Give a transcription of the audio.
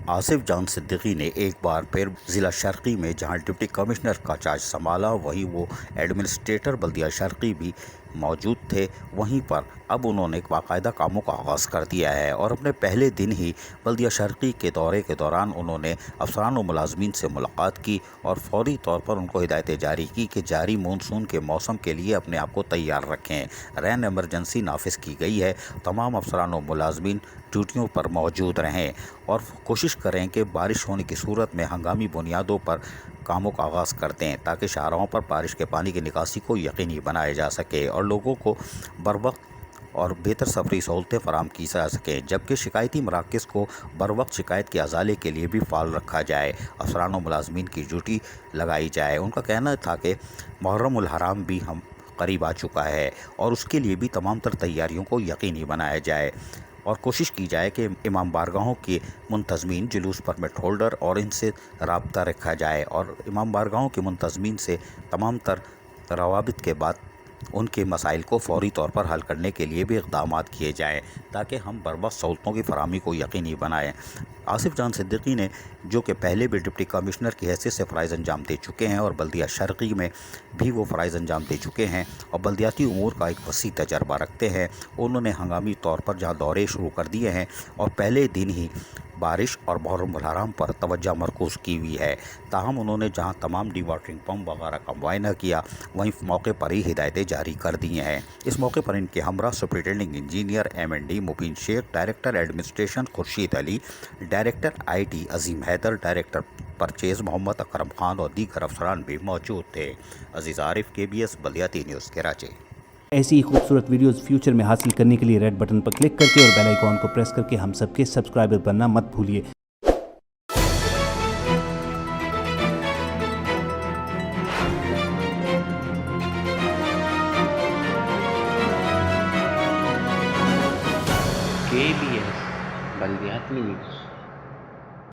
آصف جان صدیقی نے ایک بار پھر ضلع شرقی میں جہاں ڈپٹی کمشنر کا چارج سنبھالا وہیں وہ ایڈمنسٹریٹر بلدیہ شرقی بھی موجود تھے. وہیں پر اب انہوں نے باقاعدہ کاموں کا آغاز کر دیا ہے اور اپنے پہلے دن ہی بلدیہ شرقی کے دورے کے دوران انہوں نے افسران و ملازمین سے ملاقات کی اور فوری طور پر ان کو ہدایتیں جاری کی کہ جاری مونسون کے موسم کے لیے اپنے آپ کو تیار رکھیں. رین ایمرجنسی نافذ کی گئی ہے. تمام افسران و ملازمین ڈیوٹیوں پر موجود رہیں اور کوشش کریں کہ بارش ہونے کی صورت میں ہنگامی بنیادوں پر کاموں کا آغاز کر دیں تاکہ شاہراہوں پر بارش کے پانی کی نکاسی کو یقینی بنایا جا سکے اور لوگوں کو بروقت اور بہتر سفری سہولتیں فراہم کی جا سکیں، جبکہ شکایتی مراکز کو بروقت شکایت کے ازالے کے لیے بھی فعال رکھا جائے. افسران و ملازمین کی ڈیوٹی لگائی جائے. ان کا کہنا تھا کہ محرم الحرام بھی ہم قریب آ چکا ہے اور اس کے لیے بھی تمام تر تیاریوں کو یقینی بنایا جائے اور کوشش کی جائے کہ امام بارگاہوں کے منتظمین، جلوس پرمٹ ہولڈر اور ان سے رابطہ رکھا جائے اور امام بارگاہوں کے منتظمین سے تمام تر روابط کے بعد ان کے مسائل کو فوری طور پر حل کرنے کے لیے بھی اقدامات کیے جائیں تاکہ ہم بروقت سہولتوں کی فراہمی کو یقینی بنائیں. آصف جان صدیقی نے جو کہ پہلے بھی ڈپٹی کمشنر کی حیثیت سے فرائض انجام دے چکے ہیں اور بلدیہ شرقی میں بھی وہ فرائض انجام دے چکے ہیں اور بلدیاتی امور کا ایک وسیع تجربہ رکھتے ہیں. انہوں نے ہنگامی طور پر جہاں دورے شروع کر دیے ہیں اور پہلے دن ہی بارش اور محرم الحرام پر توجہ مرکوز کی ہوئی ہے، تاہم انہوں نے جہاں تمام ڈی واٹرنگ پمپ وغیرہ کا معائنہ کیا وہیں موقع پر ہی ہدایتیں جاری کر دی ہیں. اس موقع پر ان کے ہمراہ سپرنٹینڈنگ engineer M&D Mubeen Shaikh, director administration Khurshid Ali, director IT Azeem Haider, director purchase Muhammad Akram Khan اور دیگر افسران بھی موجود تھے. عزیز عارف، KBS بلدیاتی نیوز، کراچی. ایسی ہی خوبصورت ویڈیوز فیوچر میں حاصل کرنے کے لیے ریڈ بٹن پر کلک کر کے اور بیل آئیکن کو پریس کر کے ہم سب کے سبسکرائبر بننا مت بھولیے. KBS بلدیاتی نیوز.